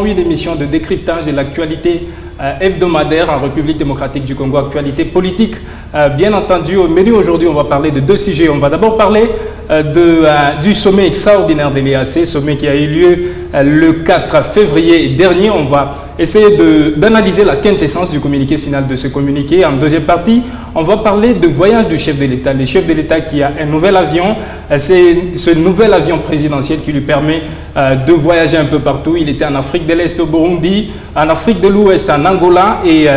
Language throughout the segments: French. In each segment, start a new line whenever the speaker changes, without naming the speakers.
Une émission de décryptage de l'actualité hebdomadaire en République démocratique du Congo, actualité politique. Bien entendu, au menu aujourd'hui, on va parler de deux sujets. On va d'abord parler du sommet extraordinaire de l'EAC, sommet qui a eu lieu le 4 février dernier. On va essayer d'analyser la quintessence du communiqué final de ce communiqué. En deuxième partie, on va parler de voyage du chef de l'État. Le chef de l'État qui a un nouvel avion, c'est ce nouvel avion présidentiel qui lui permet de voyager un peu partout. Il était en Afrique de l'Est, au Burundi, en Afrique de l'Ouest, en Angola et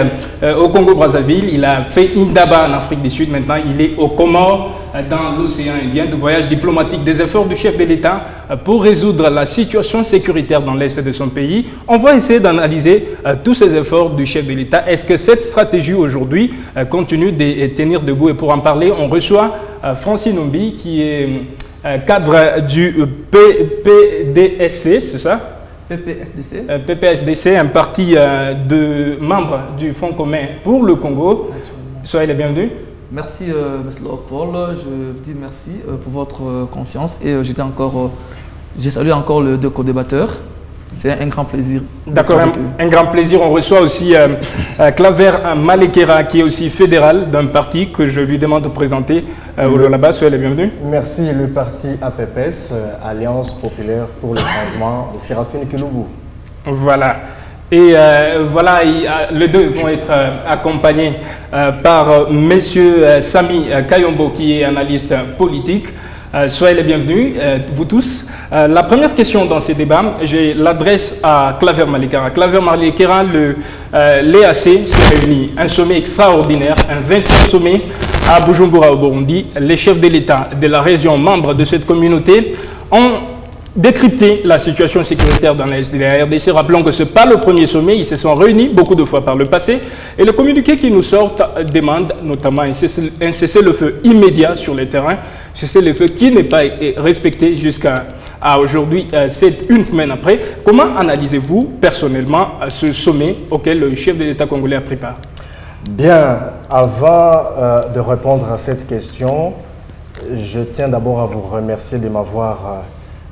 au Congo-Brazzaville. Il a fait Indaba en Afrique du Sud. Maintenant, il est aux Comores, dans l'océan Indien. De voyage diplomatique, des efforts du chef de l'État pour résoudre la situation sécuritaire dans l'Est de son pays. On va essayer d'analyser tous ces efforts du chef de l'État. Est-ce que cette stratégie aujourd'hui continue de tenir debout? Et pour en parler, on reçoit Francine Ombi, qui est cadre du PPDSC, c'est ça?
PPSDC.
PPSDC, un parti de membres du Fonds commun pour le Congo. Soyez les bienvenus.
Merci, M. Paul. Je vous dis merci pour votre confiance et je salue encore les deux co-débatteurs. C'est un grand plaisir.
D'accord, un grand plaisir. On reçoit aussi Claver Malekera, qui est aussi fédéral d'un parti que je lui demande de présenter. Là-bas, soyez les bienvenus.
Merci, le parti APPS, Alliance Populaire pour le Changement de Séraphine Kiloubou.
Voilà. Et voilà, les deux vont être accompagnés par M. Sami Kayombo, qui est analyste politique. Soyez les bienvenus, vous tous. La première question dans ces débats, je l'adresse à Claver Malekera. Claver Malekera, l'EAC s'est réuni, un sommet extraordinaire, un 20e sommet à Bujumbura au Burundi. Les chefs de l'État de la région, membres de cette communauté, ont décrypter la situation sécuritaire dans l'Est de la RDC. Rappelons que ce n'est pas le premier sommet, ils se sont réunis beaucoup de fois par le passé. Et le communiqué qui nous sort demande notamment un cessez-le-feu immédiat sur le terrain, cessez-le-feu qui n'est pas respecté jusqu'à aujourd'hui, c'est une semaine après. Comment analysez-vous personnellement ce sommet auquel le chef de l'État congolais a pris part?
Bien, avant de répondre à cette question, je tiens d'abord à vous remercier de m'avoir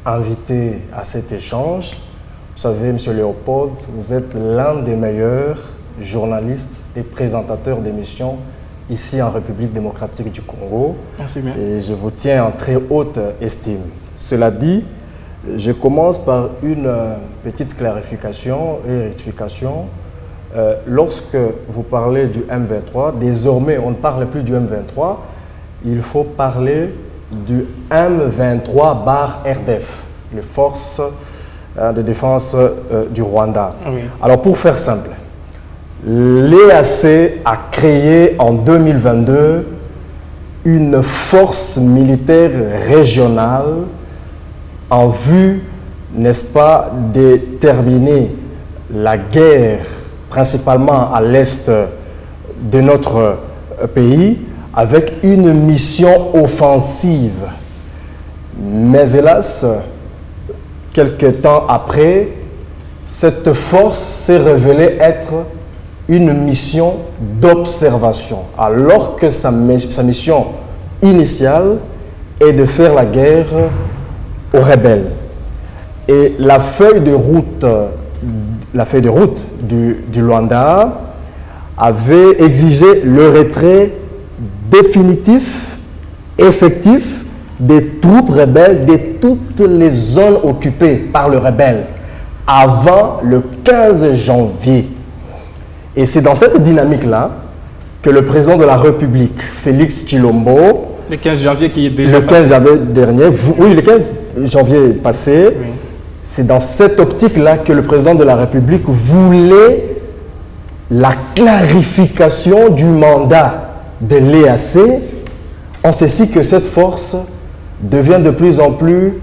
invité à cet échange. Vous savez, M. Léopold, vous êtes l'un des meilleurs journalistes et présentateurs d'émissions ici en République démocratique du Congo.
Merci bien.
Et je vous tiens en très haute estime. Cela dit, je commence par une petite clarification et rectification. Lorsque vous parlez du M23, désormais on ne parle plus du M23, il faut parler du M23/RDF, les forces de défense du Rwanda.
Oui.
Alors pour faire simple, l'EAC a créé en 2022 une force militaire régionale en vue, n'est-ce pas, de terminer la guerre principalement à l'est de notre pays, avec une mission offensive. Mais hélas, quelques temps après, cette force s'est révélée être une mission d'observation, alors que sa mission initiale est de faire la guerre aux rebelles. Et la feuille de route du Luanda avait exigé le retrait définitif, effectif des troupes rebelles de toutes les zones occupées par le rebelle avant le 15 janvier. Et c'est dans cette dynamique-là que le président de la République, Félix Tshilombo,
le 15 janvier qui est déjà
le 15 janvier dernier, oui, le 15 janvier passé, oui. C'est dans cette optique-là que le président de la République voulait la clarification du mandat de l'EAC, en ceci que cette force devient de plus en plus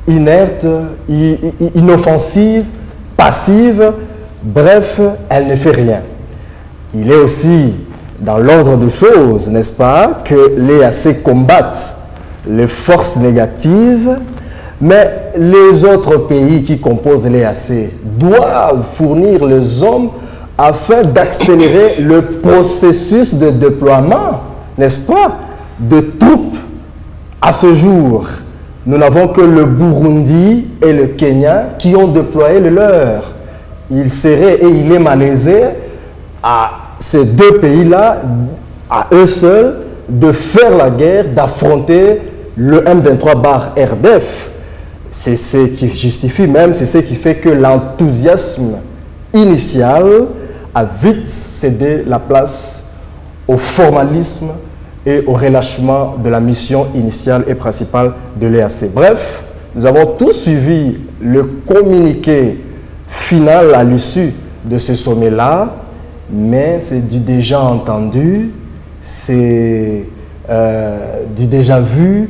inerte, inoffensive, passive, bref, elle ne fait rien. Il est aussi dans l'ordre des choses, n'est-ce pas, que l'EAC combatte les forces négatives, mais les autres pays qui composent l'EAC doivent fournir les hommes afin d'accélérer le processus de déploiement, n'est-ce pas, de troupes. À ce jour, nous n'avons que le Burundi et le Kenya qui ont déployé le leur. il serait et il est malaisé à ces deux pays-là, à eux seuls, de faire la guerre, d'affronter le M23/RDF. C'est ce qui justifie même, c'est ce qui fait que l'enthousiasme initial a vite cédé la place au formalisme et au relâchement de la mission initiale et principale de l'EAC. Bref, nous avons tous suivi le communiqué final à l'issue de ce sommet-là, mais c'est du déjà entendu, c'est du déjà vu.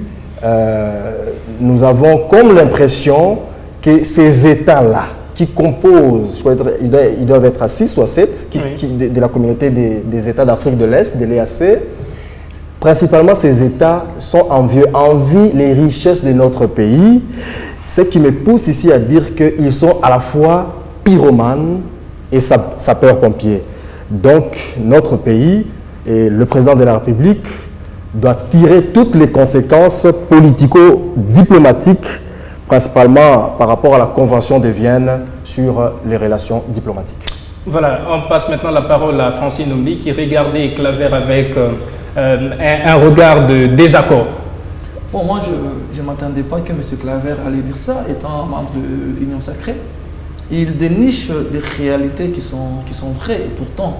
Nous avons comme l'impression que ces États-là qui composent, ils doivent être à 6 ou à 7, de la communauté des États d'Afrique de l'Est, de l'EAC, principalement ces États sont envient les richesses de notre pays, ce qui me pousse ici à dire qu'ils sont à la fois pyromanes et sapeurs-pompiers. Donc notre pays et le président de la République doit tirer toutes les conséquences politico-diplomatiques, principalement par rapport à la Convention de Vienne sur les relations diplomatiques.
Voilà, on passe maintenant la parole à Francine Ombi qui regardait Claver avec un regard de désaccord.
Bon, moi, je ne m'attendais pas que M. Claver allait dire ça, étant membre de l'Union Sacrée. Il déniche des réalités qui sont vraies, et pourtant.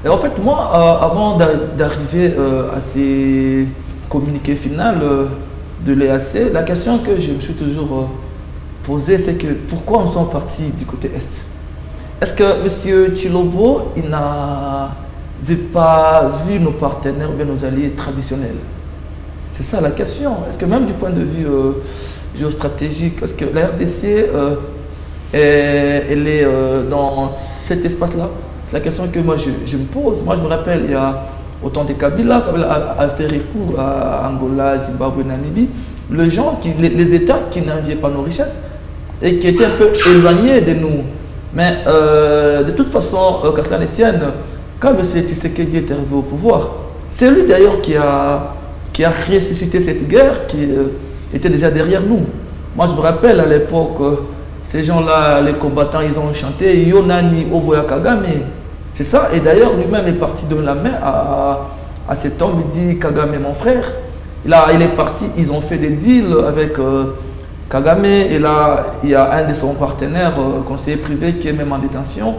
Et en fait, moi, avant d'arriver à ces communiqués finaux de l'EAC, la question que je me suis toujours posée, c'est que pourquoi nous sommes partis du côté Est? Est-ce que M. Tshilombo, il n'avait pas vu nos partenaires ou bien nos alliés traditionnels? C'est ça la question. Est-ce que même du point de vue géostratégique, est-ce que la RDC, elle est dans cet espace-là? C'est la question que moi je me pose. Moi je me rappelle, il y a autant de Kabila a fait recours à Angola, Zimbabwe, Namibie, les États qui n'enviaient pas nos richesses et qui étaient un peu éloignés de nous. Mais de toute façon, qu'à cela ne tienne, quand M. Tshisekedi est arrivé au pouvoir, c'est lui d'ailleurs qui a ressuscité cette guerre qui était déjà derrière nous. Moi je me rappelle à l'époque, ces gens-là, les combattants, ils ont chanté Yonani Oboya Kagame. C'est ça, et d'ailleurs lui-même est parti donner la main à cet homme, il dit Kagame mon frère. Là, il est parti, ils ont fait des deals avec Kagame, et là, il y a un de son partenaires, conseiller privé, qui est même en détention,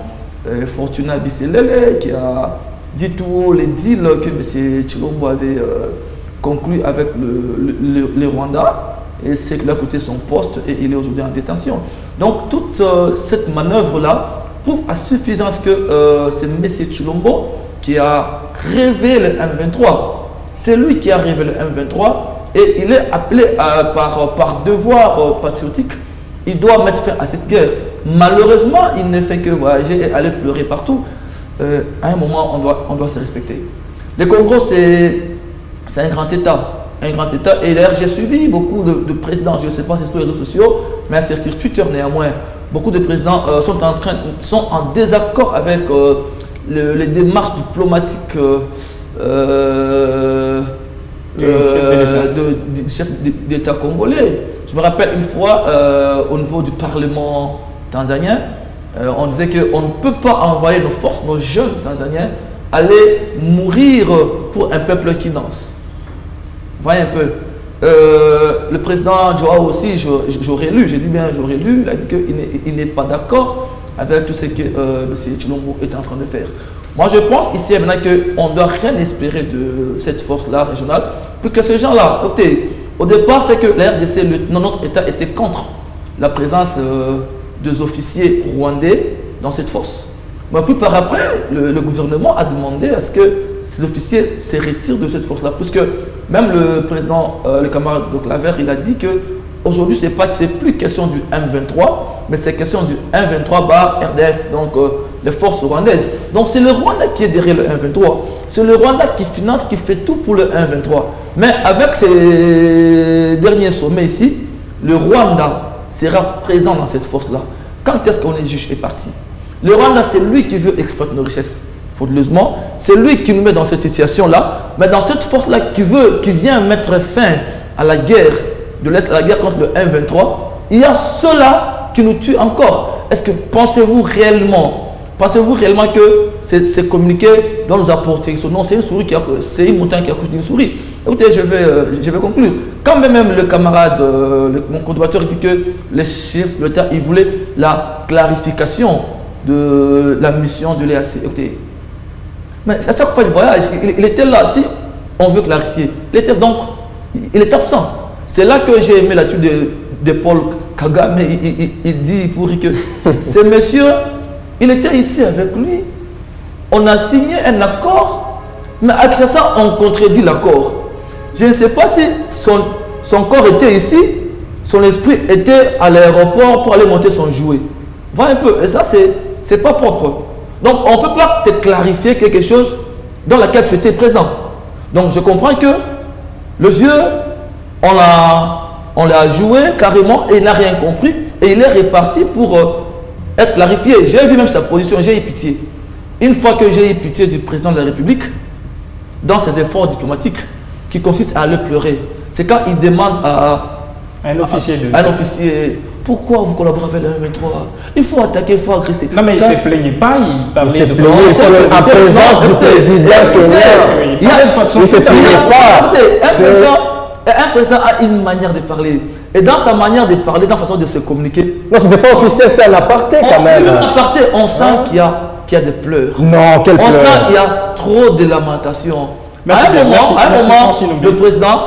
Fortuna Bisselele, qui a dit tous les deals que M. Tshilombo avait conclu avec le Rwanda, et c'est qu'il a coûté son poste, et il est aujourd'hui en détention. Donc, toute cette manœuvre-là prouve à suffisance que c'est M. Tshilombo qui a rêvé le M23. C'est lui qui a rêvé le M23 et il est appelé par devoir patriotique. Il doit mettre fin à cette guerre. Malheureusement, il ne fait que voyager et aller pleurer partout. À un moment, on doit se respecter. Le Congo, c'est un grand État. Un grand État. Et d'ailleurs, j'ai suivi beaucoup de présidents, je ne sais pas si c'est sur les réseaux sociaux, mais c'est sur Twitter néanmoins. Beaucoup de présidents sont en désaccord avec les démarches diplomatiques du chef d'État congolais. Je me rappelle une fois, au niveau du Parlement tanzanien, on disait qu'on ne peut pas envoyer nos forces, nos jeunes tanzaniens, aller mourir pour un peuple qui danse. Voyez un peu. Le président Joao aussi, j'aurais lu, j'ai dit bien j'aurais lu, il a dit qu'il n'est pas d'accord avec tout ce que M. Tshilombo est en train de faire. Moi je pense ici maintenant qu'on ne doit rien espérer de cette force-là régionale, puisque ces gens-là, au départ c'est que la RDC, notre État était contre la présence des officiers rwandais dans cette force. Mais puis par après, le gouvernement a demandé à ce que ces officiers se retirent de cette force-là, puisque même le président, le camarade de Claver, il a dit que aujourd'hui c'est plus question du M23, mais c'est question du M23/RDF, donc les forces rwandaises. Donc c'est le Rwanda qui est derrière le M23. C'est le Rwanda qui finance, qui fait tout pour le M23. Mais avec ces derniers sommets ici, le Rwanda sera présent dans cette force-là. Quand est-ce qu'on est juge et parti? Le Rwanda, c'est lui qui veut exploiter nos richesses frauduleusement. C'est lui qui nous met dans cette situation-là. Mais dans cette force-là qui vient mettre fin à la guerre de l'Est, à la guerre contre le M23, il y a ceux-là qui nous tuent encore. est-ce que pensez-vous réellement que ces communiqués doivent nous apporter quelque chose? Non, c'est une souris c'est une montagne qui accouche d'une souris. Écoutez, je vais conclure. Quand même le camarade, mon collaborateur dit que les chefs de l'État, ils voulaient la clarification de la mission de l'EAC. Écoutez, mais à chaque fois du voyage, il était là. Si on veut clarifier, il est absent. C'est là que j'ai aimé l'étude de Paul Kagame. Il dit pour que ce monsieur, il était ici avec lui. On a signé un accord, mais à Kinshasa, on contredit l'accord. Je ne sais pas si son corps était ici, son esprit était à l'aéroport pour aller monter son jouet. Va un peu, et ça, c'est pas propre. Donc, on ne peut pas te clarifier quelque chose dans laquelle tu étais présent. Donc, je comprends que le vieux, on l'a joué carrément et il n'a rien compris. Et il est reparti pour être clarifié. J'ai vu même sa position, j'ai eu pitié. Une fois que j'ai eu pitié du président de la République, dans ses efforts diplomatiques, qui consistent à le pleurer, c'est quand il demande à un officier, pourquoi vous collaborez avec le M23? Il faut attaquer, il faut agresser.
Non, mais il ne se plaignait pas, il parlait de...
En présence du président kenyan.
Il ne se
plaignait pas.
Un président a une manière de parler. Et dans sa manière de parler, dans sa façon de se communiquer...
Non, ce n'était pas officiel, c'était un aparté quand même.
Un aparté, on sent qu'il y a des pleurs.
Non, quel pleurs?
On sent qu'il y a trop de lamentations. À un moment, le président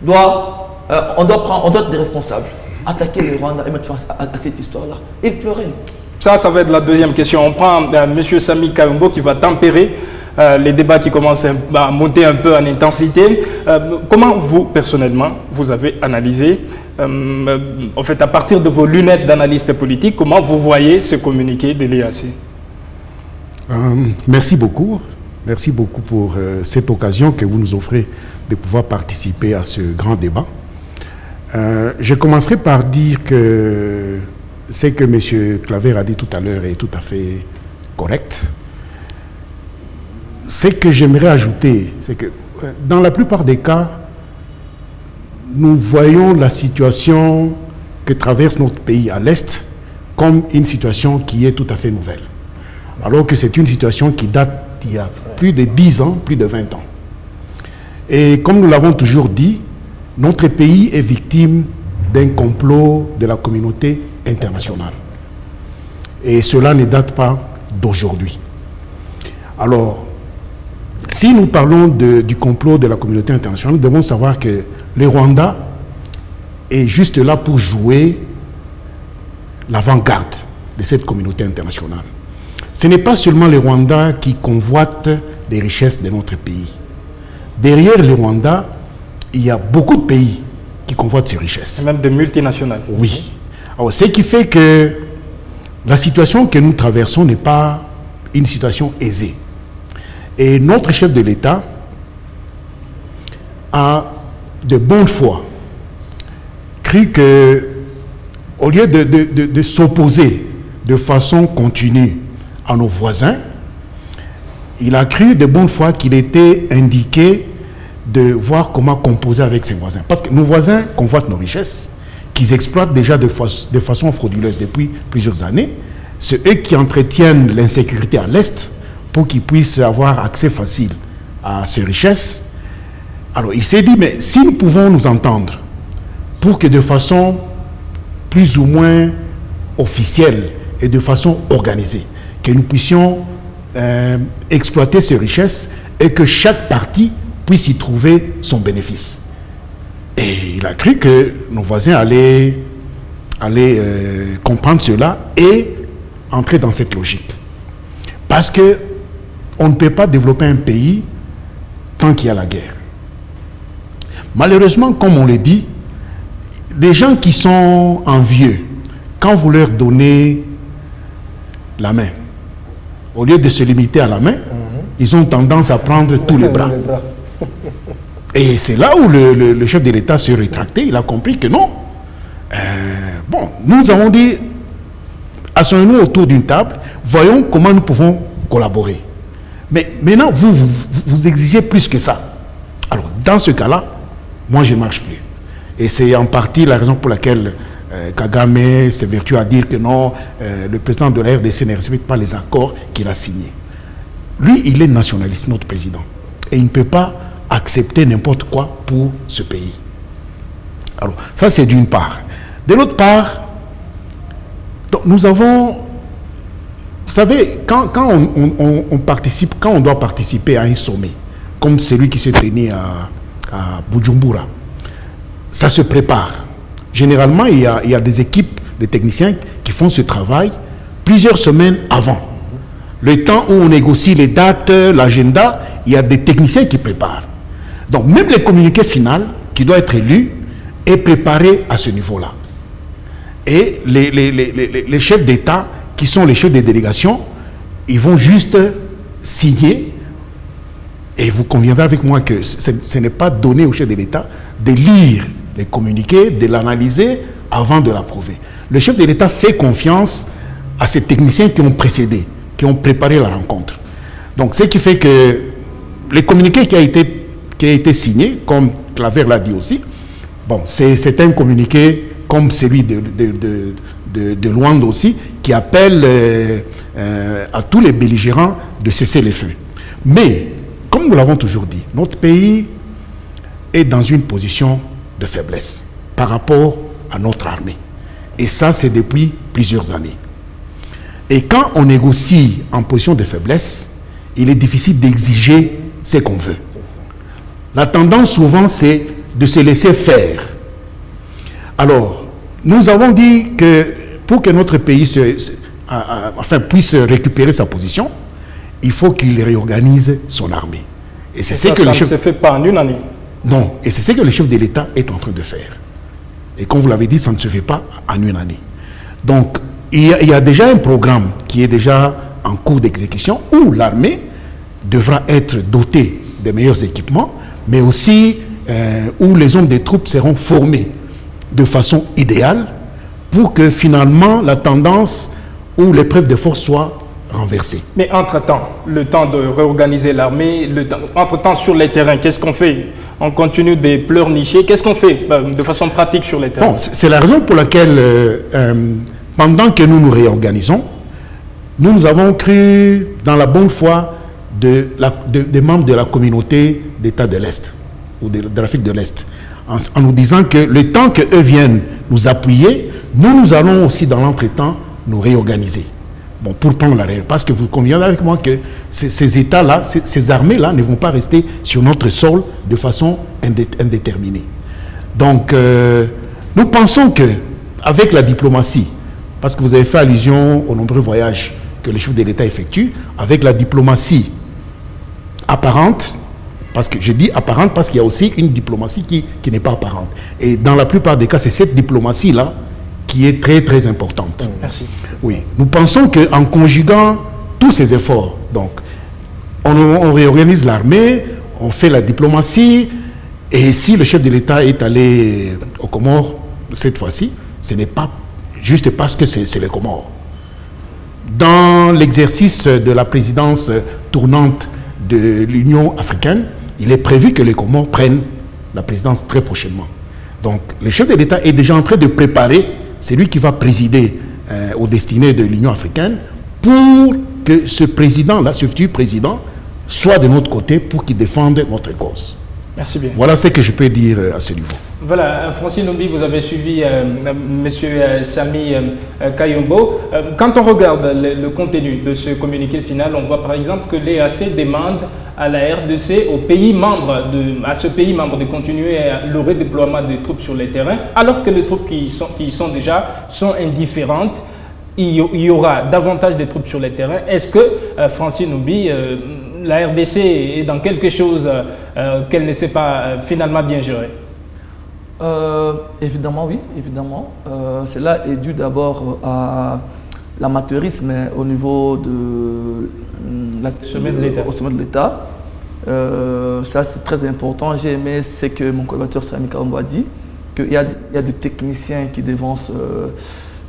on doit être des responsables. Attaquer le Rwanda et mettre face à cette histoire-là. Il pleurait.
Ça va être la deuxième question. On prend M. Sami Kayombo qui va tempérer les débats qui commencent à monter un peu en intensité. Comment vous, personnellement, vous avez analysé, en fait, à partir de vos lunettes d'analyste politique, comment vous voyez ce communiqué de l'EAC?
Merci beaucoup. Merci beaucoup pour cette occasion que vous nous offrez de pouvoir participer à ce grand débat. Je commencerai par dire que ce que M. Claver a dit tout à l'heure est tout à fait correct. Ce que j'aimerais ajouter, c'est que dans la plupart des cas, nous voyons la situation que traverse notre pays à l'Est comme une situation qui est tout à fait nouvelle. Alors que c'est une situation qui date d'il y a plus de 10 ans, plus de 20 ans. Et comme nous l'avons toujours dit, notre pays est victime d'un complot de la communauté internationale. Et cela ne date pas d'aujourd'hui. Alors, si nous parlons du complot de la communauté internationale, nous devons savoir que le Rwanda est juste là pour jouer l'avant-garde de cette communauté internationale. Ce n'est pas seulement le Rwanda qui convoite les richesses de notre pays. Derrière le Rwanda, il y a beaucoup de pays qui convoitent ces richesses.
Même de multinationales.
Oui. Alors, ce qui fait que la situation que nous traversons n'est pas une situation aisée. Et notre chef de l'État a de bonne foi cru que, au lieu de s'opposer de façon continue à nos voisins, il a cru de bonne foi qu'il était indiqué de voir comment composer avec ses voisins. Parce que nos voisins convoitent nos richesses, qu'ils exploitent déjà de façon frauduleuse depuis plusieurs années. C'est eux qui entretiennent l'insécurité à l'Est pour qu'ils puissent avoir accès facile à ces richesses. Alors il s'est dit, mais si nous pouvons nous entendre pour que de façon plus ou moins officielle et de façon organisée, que nous puissions exploiter ces richesses et que chaque partie puisse y trouver son bénéfice. Et il a cru que nos voisins allaient comprendre cela et entrer dans cette logique. Parce que on ne peut pas développer un pays tant qu'il y a la guerre. Malheureusement, comme on le dit, des gens qui sont envieux, quand vous leur donnez la main, au lieu de se limiter à la main, ils ont tendance à prendre tous les bras. Et c'est là où le chef de l'État s'est rétracté. Il a compris que non. Bon, nous avons dit, asseyons-nous autour d'une table, voyons comment nous pouvons collaborer. Mais maintenant, vous exigez plus que ça. Alors, dans ce cas-là, moi, je ne marche plus. Et c'est en partie la raison pour laquelle Kagame s'évertue à dire que non, le président de la RDC ne respecte pas les accords qu'il a signés. Lui, il est nationaliste, notre président. Et il ne peut pas accepter n'importe quoi pour ce pays. Alors, ça c'est d'une part. De l'autre part, donc, nous avons... Vous savez, quand on doit participer à un sommet, comme celui qui s'est tenu à Bujumbura, ça se prépare. Généralement, il y a des équipes de techniciens qui font ce travail plusieurs semaines avant. Le temps où on négocie les dates, l'agenda, il y a des techniciens qui préparent. Donc, même le communiqué final qui doit être élu est préparé à ce niveau-là. Et les chefs d'État, qui sont les chefs des délégations, ils vont juste signer. Et vous conviendrez avec moi que ce n'est pas donné au chef de l'État de lire les communiqués, de l'analyser avant de l'approuver. Le chef de l'État fait confiance à ces techniciens qui ont précédé, qui ont préparé la rencontre. Donc, ce qui fait que les communiqués qui a été signé, comme Claver l'a dit aussi, bon, c'est un communiqué comme celui de Luanda aussi, qui appelle à tous les belligérants de cesser les feux. Mais, comme nous l'avons toujours dit, notre pays est dans une position de faiblesse par rapport à notre armée. Et ça, c'est depuis plusieurs années. Et quand on négocie en position de faiblesse, il est difficile d'exiger ce qu'on veut. La tendance souvent, c'est de se laisser faire. Alors, nous avons dit que pour que notre pays puisse récupérer sa position, il faut qu'il réorganise son armée. Et c'est ce que
ça ne se fait pas en une année.
Non, et c'est ce que le chef de l'État est en train de faire. Et comme vous l'avez dit, ça ne se fait pas en une année. Donc, il y a déjà un programme qui est déjà en cours d'exécution où l'armée devra être dotée de meilleurs équipements, mais aussi où les hommes des troupes seront formés de façon idéale pour que finalement la tendance ou l'épreuve de force soit renversée.
Mais entre-temps, le temps de réorganiser l'armée, entre-temps sur les terrains, qu'est-ce qu'on fait? On continue de pleurnicher. Qu'est-ce qu'on fait de façon pratique sur les terrains?
Bon, c'est la raison pour laquelle, pendant que nous nous réorganisons, nous avons cru dans la bonne foi des membres de la communauté d'États de l'Est, ou de l'Afrique de l'Est, en nous disant que le temps qu'eux viennent nous appuyer, nous allons aussi dans l'entretemps nous réorganiser. Bon, pour prendre la relève, parce que vous conviendrez avec moi que ces États-là, ces armées-là ne vont pas rester sur notre sol de façon indéterminée. Donc, nous pensons qu'avec la diplomatie, parce que vous avez fait allusion aux nombreux voyages que les chefs de l'État effectuent, avec la diplomatie apparente, parce que je dis apparente parce qu'il y a aussi une diplomatie qui n'est pas apparente. Et dans la plupart des cas, c'est cette diplomatie-là qui est très très importante.
Merci.
Oui, nous pensons qu'en conjuguant tous ces efforts, donc on réorganise l'armée, on fait la diplomatie, et si le chef de l'État est allé aux Comores cette fois-ci, ce n'est pas juste parce que c'est les Comores. Dans l'exercice de la présidence tournante de l'Union africaine, il est prévu que les Comores prennent la présidence très prochainement. Donc le chef de l'État est déjà en train de préparer, c'est lui qui va présider aux destinées de l'Union africaine pour que ce président-là, ce futur président, soit de notre côté pour qu'il défende notre cause.
Merci bien.
Voilà ce que je peux dire à ce niveau.
Voilà, Francine Numbi, vous avez suivi M. Sami Kayombo. Quand on regarde le contenu de ce communiqué final, on voit par exemple que l'EAC demande à la RDC, à ce pays membre de continuer le redéploiement des troupes sur les terrains, alors que les troupes qui y sont déjà sont indifférentes. Il y aura davantage de troupes sur les terrains. Est-ce que, Francine Numbi, la RDC est dans quelque chose qu'elle ne sait pas finalement bien gérer?
Évidemment, oui, évidemment. Cela est dû d'abord à l'amateurisme au niveau au sommet de l'État. Ça, c'est très important. J'ai aimé ce que mon collaborateur Sami Kayombo a dit, qu'il y a des techniciens qui dévancent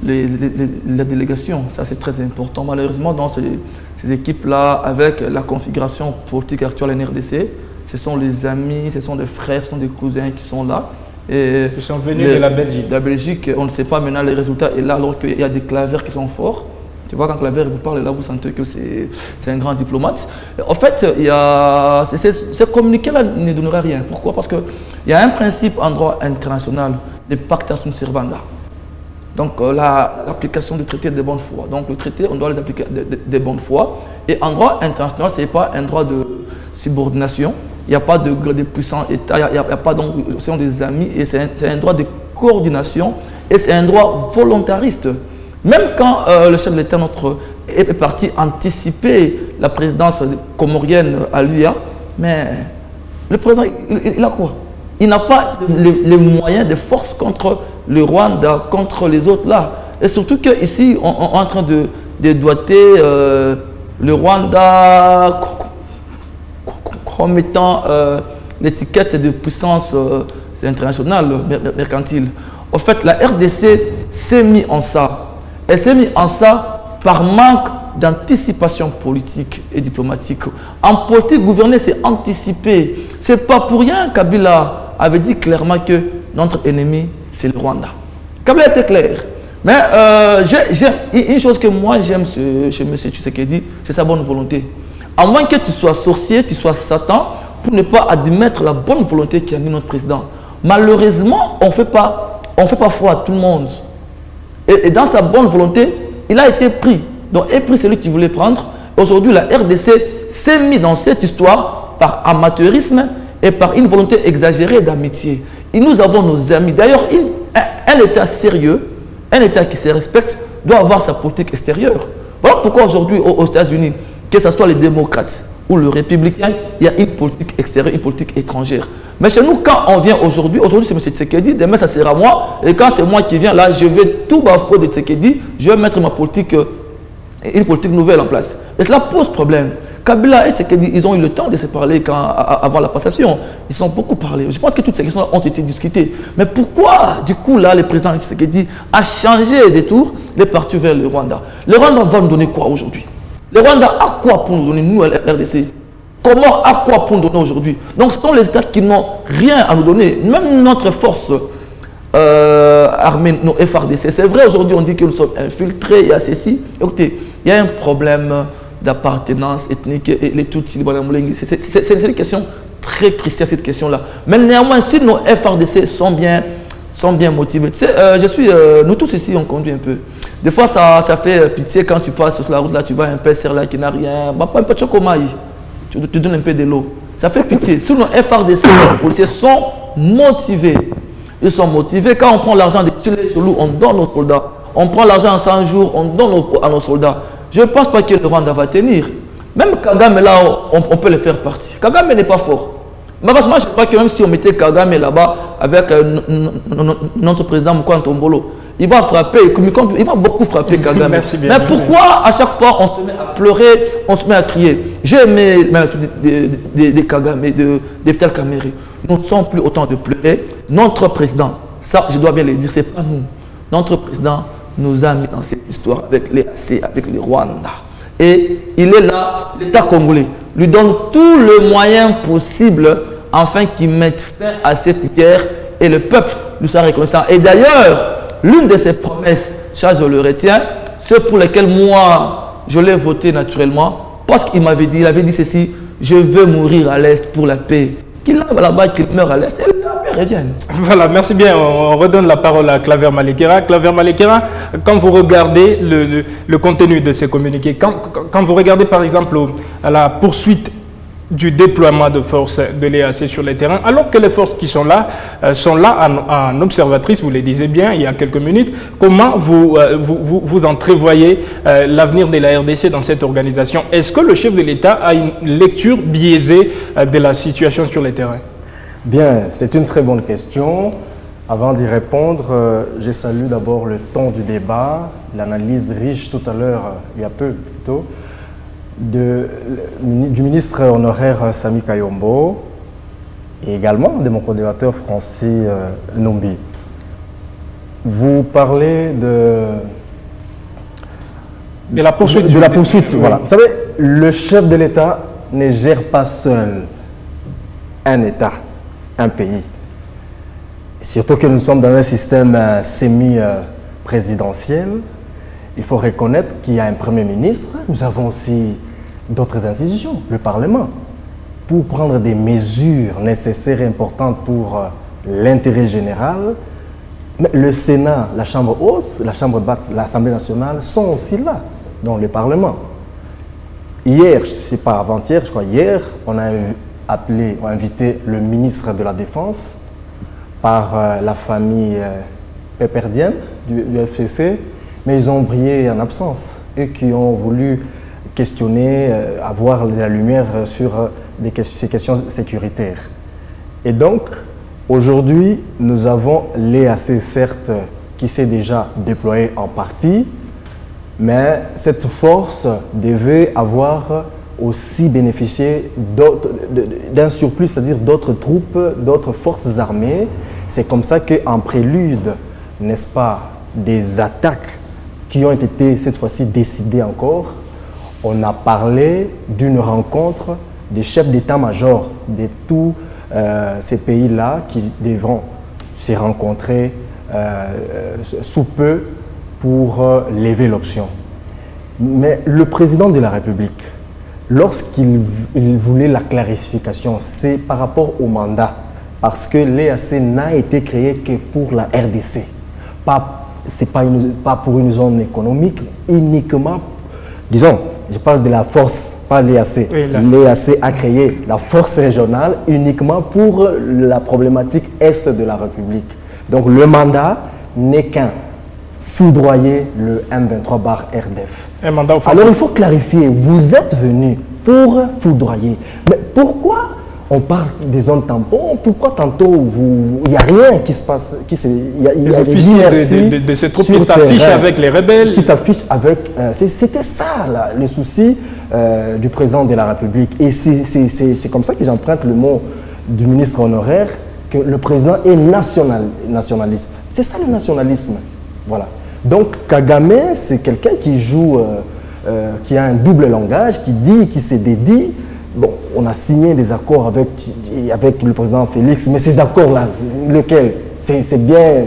la délégation. Ça, c'est très important. Malheureusement, dans ces équipes-là, avec la configuration politique actuelle en RDC, ce sont les amis, ce sont des frères, ce sont des cousins qui sont là. Et
ils sont venus de la Belgique.
La Belgique, on ne sait pas maintenant les résultats. Et là, alors qu'il y a des Claver qui sont forts, tu vois, quand Claver vous parle, là, vous sentez que c'est un grand diplomate. En fait, ce communiqué-là ne donnera rien. Pourquoi? Parce qu'il y a un principe en droit international, le pacta sunt servanda. Donc, l'application du traité de bonne foi. Donc, le traité, on doit les appliquer de bonne foi. Et en droit international, ce n'est pas un droit de subordination. Il n'y a pas de puissant État, il n'y a pas donc, ce sont des amis. Et c'est un droit de coordination. Et c'est un droit volontariste. Même quand le chef de l'État est parti anticiper la présidence comorienne à l'UA, mais le président, il a quoi? Il n'a pas les moyens de force contre le Rwanda, contre les autres là. Et surtout qu'ici, on est en train de doiter le Rwanda comme étant l'étiquette de puissance internationale mercantile. En fait, la RDC s'est mise en ça. Elle s'est mise en ça par manque d'anticipation politique et diplomatique. En politique, gouverner, c'est anticiper. Ce n'est pas pour rien Kabila avait dit clairement que notre ennemi, c'est le Rwanda. Kabila était clair. Mais une chose que moi j'aime chez M. Tshisekedi, c'est sa bonne volonté. À moins que tu sois sorcier, tu sois Satan, pour ne pas admettre la bonne volonté qui a mis notre président. Malheureusement, on ne fait pas foi à tout le monde. Et dans sa bonne volonté, il a été pris. Donc, est pris celui qui voulait prendre. Aujourd'hui, la RDC s'est mise dans cette histoire par amateurisme et par une volonté exagérée d'amitié. Et nous avons nos amis. D'ailleurs, un État sérieux, un État qui se respecte, doit avoir sa politique extérieure. Voilà pourquoi aujourd'hui, aux États-Unis, que ce soit les démocrates ou le républicain, il y a une politique extérieure, une politique étrangère. Mais chez nous, quand on vient aujourd'hui c'est M. Tshisekedi, demain ça sera moi, et quand c'est moi qui viens là, je vais tout bafouer de Tshisekedi, je vais mettre ma politique, une politique nouvelle en place. Et cela pose problème. Kabila et Tshisekedi, ils ont eu le temps de se parler avant la passation. Ils ont beaucoup parlé. Je pense que toutes ces questions ont été discutées. Mais pourquoi, du coup, là, le président Tshisekedi a changé de tour, il est parti vers le Rwanda. Le Rwanda va nous donner quoi aujourd'hui? Le Rwanda a quoi pour nous donner, nous, à la RDC? Comment, à quoi pour nous donner aujourd'hui? Donc, ce sont les États qui n'ont rien à nous donner. Même notre force armée, nos FRDC, c'est vrai, aujourd'hui, on dit que nous sommes infiltrés, il y a ceci. Écoutez, il y a un problème d'appartenance ethnique et les Tutsis, c'est une question très chrétienne, cette question-là. Mais néanmoins, si nos FRDC sont bien motivés, tu sais, nous tous ici, on conduit un peu. Des fois, ça fait pitié quand tu passes sur la route, là, tu vois un père là qui n'a rien, pas un peu de chocomaï, tu donnes un peu de l'eau. Ça fait pitié. Si nos FRDC, les policiers sont motivés. Ils sont motivés. Quand on prend l'argent des Chilés chelous, on donne aux soldats. On prend l'argent en 100 jours, on donne à nos soldats. Je ne pense pas que le Rwanda va tenir. Même Kagame, là, on peut le faire partie. Kagame n'est pas fort. Mais parce que moi, je crois que même si on mettait Kagame là-bas avec notre président Moukwanta Tombolo, il va frapper, il va beaucoup frapper Kagame.
Merci bien.
Mais pourquoi à chaque fois on se met à pleurer, on se met à crier? J'ai aimé des Kagame, de Vital Kamerhe. Nous ne sommes plus autant de pleurer. Notre président, ça je dois bien le dire, ce n'est pas nous. Notre président nous a mis dans cette histoire avec les AC, avec le Rwanda. Et il est là, l'État congolais lui donne tous les moyens possibles afin qu'il mette fin à cette guerre et le peuple lui sera reconnaissant. Et d'ailleurs, l'une de ses promesses, ça je le retiens, ceux pour lesquels moi je l'ai voté naturellement, parce qu'il avait dit ceci, je veux mourir à l'Est pour la paix. Qu'il aille là-bas, qu'il meure à l'Est, et la paix revienne.
Voilà, merci bien. On redonne la parole à Claver Malekera. Claver Malekera, quand vous regardez le contenu de ces communiqués, quand vous regardez par exemple à la poursuite du déploiement de forces de l'EAC sur le terrain, alors que les forces qui sont là en observatrice, vous le disiez bien il y a quelques minutes, comment vous entrevoyez l'avenir de la RDC dans cette organisation? Est-ce que le chef de l'État a une lecture biaisée de la situation sur le terrain?
Bien, c'est une très bonne question. Avant d'y répondre, je salue d'abord le ton du débat, l'analyse riche tout à l'heure, il y a peu plutôt, du ministre honoraire Sami Kayombo et également de mon coordinateur Francis Nombi. Vous parlez de la poursuite. Voilà. Vous savez, le chef de l'État ne gère pas seul un État, un pays. surtout que nous sommes dans un système semi-présidentiel, il faut reconnaître qu'il y a un Premier ministre, nous avons aussi d'autres institutions, le Parlement, pour prendre des mesures nécessaires et importantes pour l'intérêt général. Mais le Sénat, la Chambre haute, la Chambre basse, l'Assemblée nationale sont aussi là, dans le Parlement. Hier, je ne sais pas avant-hier, je crois hier, on a invité le ministre de la Défense par la famille péperdienne du FCC, mais ils ont brillé en absence. Eux qui ont voulu questionner, avoir la lumière sur ces questions sécuritaires. Et donc, aujourd'hui, nous avons l'EAC, certes, qui s'est déjà déployé en partie, mais cette force devait avoir aussi bénéficié d'un surplus, c'est-à-dire d'autres troupes, d'autres forces armées. C'est comme ça qu'en prélude, n'est-ce pas, des attaques qui ont été cette fois-ci décidées encore, on a parlé d'une rencontre des chefs d'état-major de tous ces pays-là qui devront se rencontrer sous peu pour lever l'option. Mais le président de la République, lorsqu'il voulait la clarification, c'est par rapport au mandat, parce que l'EAC n'a été créé que pour la RDC. C'est pas pour une zone économique, uniquement, disons, je parle de la force, pas l'EAC. Oui, l'EAC a créé la force régionale uniquement pour la problématique est de la République. Donc le mandat n'est qu'un foudroyer le M23/RDF.
Un mandat offensif.
Alors il faut clarifier, vous êtes venu pour foudroyer. Mais pourquoi on parle des zones tampons? Pourquoi tantôt il n'y a rien qui se passe?
Les officiers de ces troupes qui s'affichent avec les rebelles.
Qui s'affichent avec... C'était ça là, le souci du président de la République. Et c'est comme ça que j'emprunte le mot du ministre honoraire, que le président est nationaliste. C'est ça le nationalisme. Voilà. Donc Kagame, c'est quelqu'un qui joue, qui a un double langage, qui dit, qui se dédie. Bon, on a signé des accords avec le président Félix, mais ces accords-là, lesquels? C'est bien...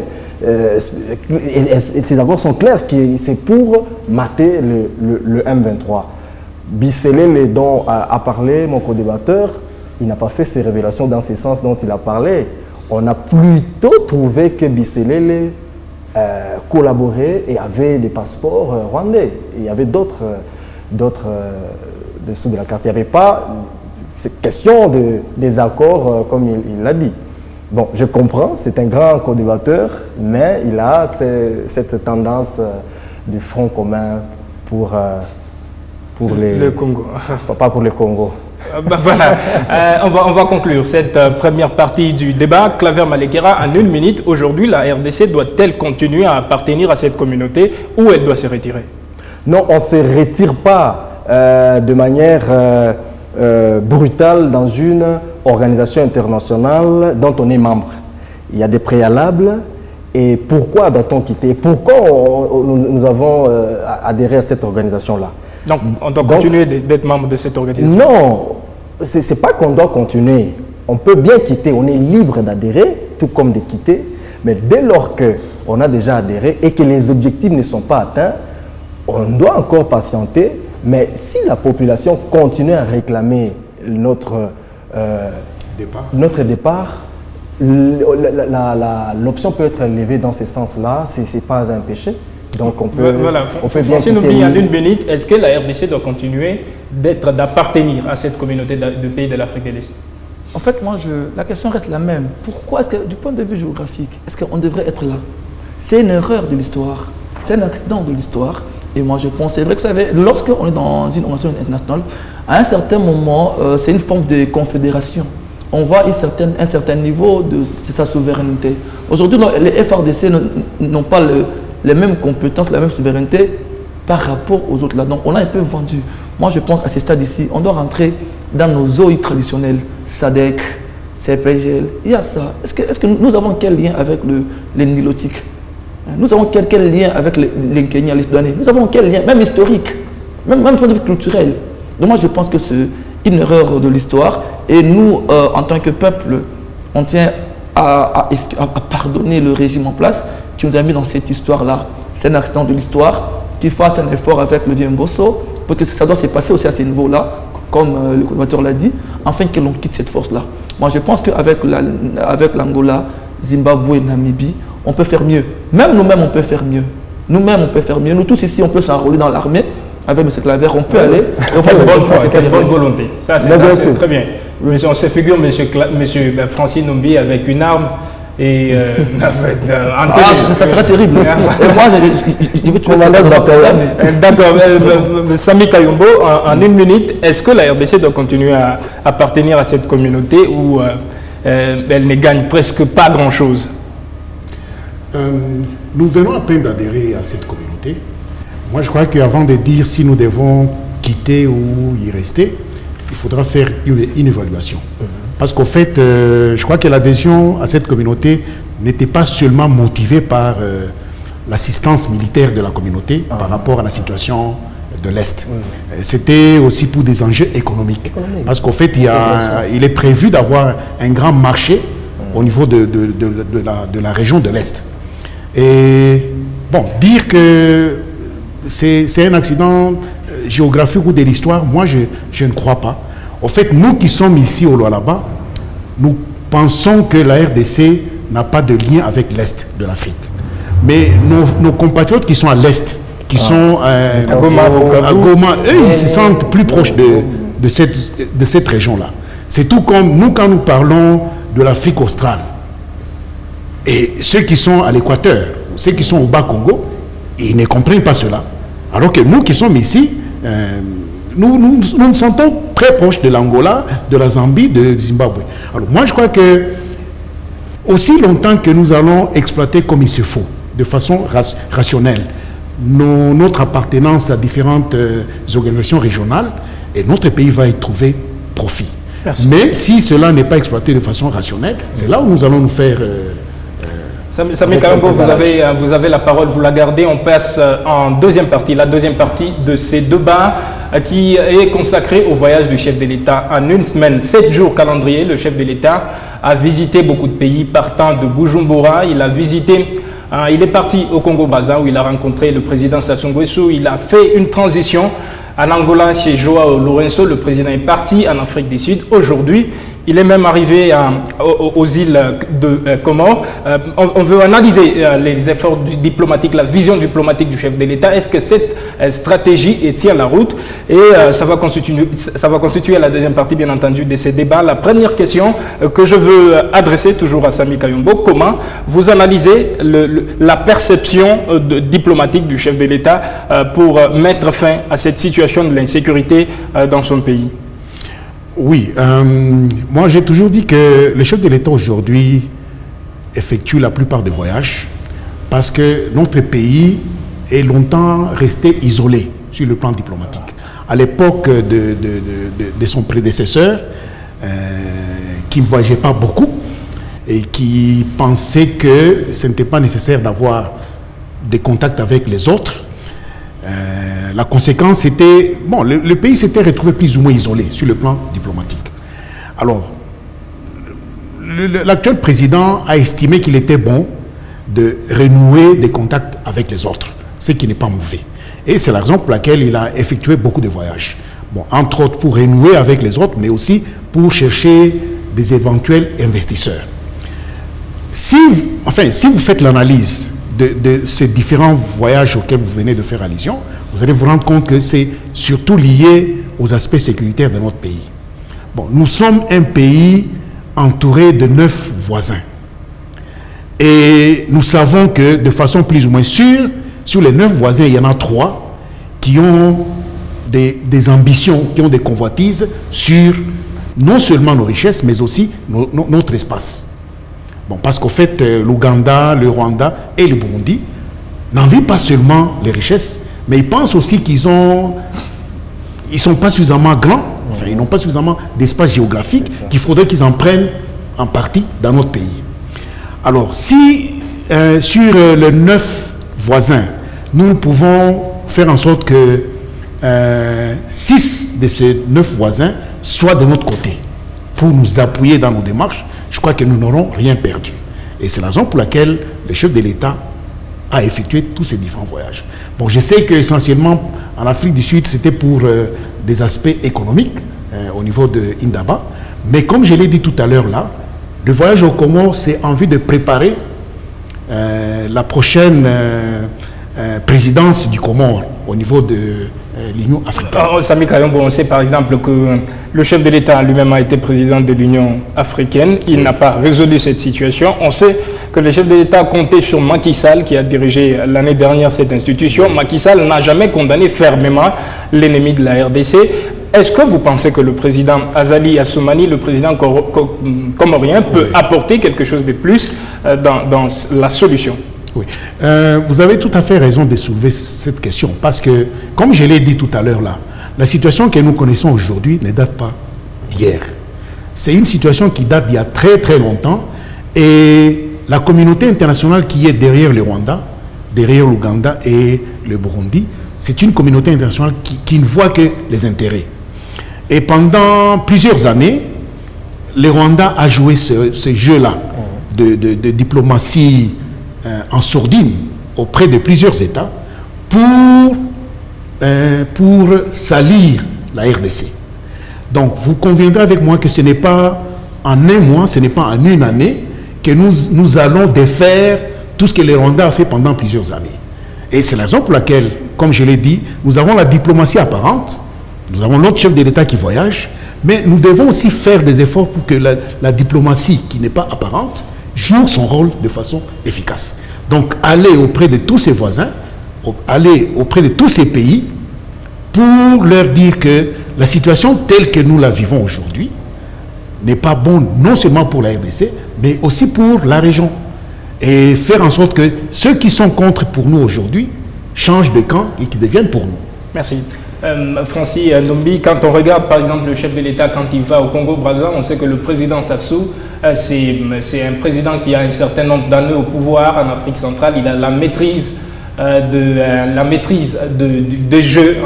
ces accords sont clairs, c'est pour mater le M23. Bisselele, dont a parlé mon co-débatteur, il n'a pas fait ses révélations dans ce sens dont il a parlé. On a plutôt trouvé que Bisselele collaborait et avait des passeports rwandais. Il y avait d'autres dessous de la carte. Il n'y avait pas cette question des accords comme il l'a dit. Bon, je comprends, c'est un grand co-débatteur, mais il a cette tendance du Front commun pour
le Congo.
Pas pour le Congo.
Voilà, on va conclure cette première partie du débat. Claver Malekera, en 1 minute, aujourd'hui, la RDC doit-elle continuer à appartenir à cette communauté ou elle doit se retirer?
Non, on ne se retire pas de manière brutale dans une organisation internationale dont on est membre. Il y a des préalables. Et pourquoi doit-on quitter? Pourquoi nous avons adhéré à cette organisation-là?
Donc, on doit continuer d'être membre de cette organisation?
Non, ce n'est pas qu'on doit continuer. On peut bien quitter, on est libre d'adhérer, tout comme de quitter. Mais dès lors qu'on a déjà adhéré et que les objectifs ne sont pas atteints, on doit encore patienter. Mais si la population continue à réclamer notre départ, l'option peut être levée dans ce sens-là, ce n'est pas un péché. Donc on peut,
voilà.
On fait bien
si nous oublions en 1 minute, est-ce que la RDC doit continuer d'appartenir à cette communauté de pays de l'Afrique de l'Est?
En fait, moi, la question reste la même. Pourquoi est-ce que, du point de vue géographique, est-ce qu'on devrait être là? C'est une erreur de l'histoire, c'est un accident de l'histoire. Et moi, je pense, c'est vrai que vous savez, lorsqu'on est dans une organisation internationale, à un certain moment, c'est une forme de confédération. On voit un certain niveau de sa souveraineté. Aujourd'hui, les FRDC n'ont pas les mêmes compétences, la même souveraineté par rapport aux autres là. Donc, on a un peu vendu. Moi, je pense à ce stade ici, on doit rentrer dans nos eaux traditionnelles, SADC, CPGL. Il y a ça. Est-ce que nous avons quel lien avec les Nilotiques? Nous avons quel lien avec les Kenyans, les Soudanais? Nous avons quel lien, même historique, même point de vue culturel? Donc moi je pense que c'est une erreur de l'histoire et nous, en tant que peuple, on tient à pardonner le régime en place qui nous a mis dans cette histoire-là. C'est un accident de l'histoire, qu'il fasse un effort avec le vieux Mbosso, parce que ça doit se passer aussi à ce niveau-là, comme le coordinateur l'a dit, afin que l'on quitte cette force-là. Moi, je pense qu'avec l'Angola, Zimbabwe, Namibie, on peut faire mieux. Même nous-mêmes, on peut faire mieux. Nous-mêmes, on peut faire mieux. Nous tous ici, on peut s'enrôler dans l'armée. Avec M. Claver, on peut aller. On peut
une bonne volonté. Ça, c'est très bien. On se figure M. Francis Nombi avec une arme et
ça serait terrible. Et moi, je vais tuer
D'accord. Sami Kayombo, en une minute, est-ce que la RDC doit continuer à appartenir à cette communauté où elle ne gagne presque pas grand-chose?
Nous venons à peine d'adhérer à cette communauté. Moi, je crois qu'avant de dire si nous devons quitter ou y rester, il faudra faire une évaluation. Parce qu'au fait, je crois que l'adhésion à cette communauté n'était pas seulement motivée par l'assistance militaire de la communauté par rapport à la situation de l'Est. C'était aussi pour des enjeux économiques. Parce qu'au fait, il est prévu d'avoir un grand marché au niveau de la région de l'Est. Et bon, dire que c'est un accident géographique ou de l'histoire, moi je ne crois pas. Au fait, nous qui sommes ici au Lualaba, nous pensons que la RDC n'a pas de lien avec l'Est de l'Afrique. Mais nos compatriotes qui sont à l'Est, qui sont à Goma, eux, ils se sentent plus proches de cette région-là. C'est tout comme nous, quand nous parlons de l'Afrique australe. Et ceux qui sont à l'Équateur, ceux qui sont au Bas-Congo, ils ne comprennent pas cela. Alors que nous qui sommes ici, nous nous sentons très proches de l'Angola, de la Zambie, de Zimbabwe. Alors moi je crois que aussi longtemps que nous allons exploiter comme il se faut, de façon rationnelle, notre appartenance à différentes organisations régionales, et notre pays va y trouver profit. Merci. Mais si cela n'est pas exploité de façon rationnelle, c'est là où nous allons nous faire...
Sami Kayombo, vous avez la parole, vous la gardez. On passe en deuxième partie, la deuxième partie de ces débats qui est consacrée au voyage du chef de l'État. En une semaine, 7 jours calendrier, le chef de l'État a visité beaucoup de pays, partant de Bujumbura. Il est parti au Congo-Brazza où il a rencontré le président Sassou Nguesso. Il a fait une transition en Angola chez Joao Lourenço. Le président est parti en Afrique du Sud. Aujourd'hui, il est même arrivé aux îles de Comores. On veut analyser les efforts diplomatiques, la vision diplomatique du chef de l'État. Est-ce que cette stratégie tient la route? Et ça va constituer la deuxième partie, bien entendu, de ces débats. La première question que je veux adresser toujours à Sami Kayombo, comment vous analysez la perception diplomatique du chef de l'État pour mettre fin à cette situation de l'insécurité dans son pays?
Oui, moi j'ai toujours dit que le chef de l'État aujourd'hui effectue la plupart des voyages parce que notre pays est longtemps resté isolé sur le plan diplomatique. À l'époque de son prédécesseur, qui ne voyageait pas beaucoup et qui pensait que ce n'était pas nécessaire d'avoir des contacts avec les autres, la conséquence était... Bon, le pays s'était retrouvé plus ou moins isolé sur le plan diplomatique. Alors, l'actuel président a estimé qu'il était bon de renouer des contacts avec les autres, ce qui n'est pas mauvais. Et c'est la raison pour laquelle il a effectué beaucoup de voyages. Bon, entre autres pour renouer avec les autres, mais aussi pour chercher des éventuels investisseurs. Si vous faites l'analyse de ces différents voyages auxquels vous venez de faire allusion, vous allez vous rendre compte que c'est surtout lié aux aspects sécuritaires de notre pays. Bon, nous sommes un pays entouré de 9 voisins. Et nous savons que de façon plus ou moins sûre, sur les 9 voisins, il y en a 3 qui ont des ambitions, qui ont des convoitises sur non seulement nos richesses, mais aussi notre espace. Bon, parce qu'au fait, l'Ouganda, le Rwanda et le Burundi n'envient pas seulement les richesses, mais ils pensent aussi qu'ils sont pas suffisamment grands, enfin, ils n'ont pas suffisamment d'espace géographique, qu'il faudrait qu'ils en prennent en partie dans notre pays. Alors, si sur les 9 voisins, nous pouvons faire en sorte que 6 de ces 9 voisins soient de notre côté pour nous appuyer dans nos démarches, je crois que nous n'aurons rien perdu. Et c'est la raison pour laquelle le chef de l'État a effectué tous ces différents voyages. Bon, je sais qu'essentiellement, en Afrique du Sud, c'était pour des aspects économiques, au niveau de Indaba. Mais comme je l'ai dit tout à l'heure là, le voyage au Comores, c'est en vue de préparer la prochaine présidence du Comore au niveau de l'Union africaine.
Sami Kayombo, on sait par exemple que le chef de l'État lui-même a été président de l'Union africaine. Il n'a pas résolu cette situation. On sait que le chef de l'État comptait sur Macky Sall, qui a dirigé l'année dernière cette institution. Macky Sall n'a jamais condamné fermement l'ennemi de la RDC. Est-ce que vous pensez que le président Azali Assoumani, le président comorien, peut apporter quelque chose de plus dans la solution?
Oui, vous avez tout à fait raison de soulever cette question, parce que, comme je l'ai dit tout à l'heure là, la situation que nous connaissons aujourd'hui ne date pas d'hier. C'est une situation qui date d'il y a très très longtemps, et la communauté internationale qui est derrière le Rwanda, derrière l'Ouganda et le Burundi, c'est une communauté internationale qui ne voit que les intérêts. Et pendant plusieurs années, le Rwanda a joué ce jeu-là de diplomatie en sourdine auprès de plusieurs États pour salir la RDC. Donc, vous conviendrez avec moi que ce n'est pas en un mois, ce n'est pas en une année que nous allons défaire tout ce que le Rwanda a fait pendant plusieurs années. Et c'est la raison pour laquelle, comme je l'ai dit, nous avons la diplomatie apparente, nous avons l'autre chef de l'État qui voyage, mais nous devons aussi faire des efforts pour que la diplomatie qui n'est pas apparente joue son rôle de façon efficace. Donc, aller auprès de tous ses voisins, aller auprès de tous ces pays, pour leur dire que la situation telle que nous la vivons aujourd'hui n'est pas bonne, non seulement pour la RDC, mais aussi pour la région. Et faire en sorte que ceux qui sont contre pour nous aujourd'hui changent de camp et qui deviennent pour nous.
Merci. Francis Ndombi, quand on regarde par exemple le chef de l'État quand il va au Congo-Brazzaville, on sait que le président Sassou, c'est un président qui a un certain nombre d'années au pouvoir en Afrique centrale. Il a la maîtrise des jeux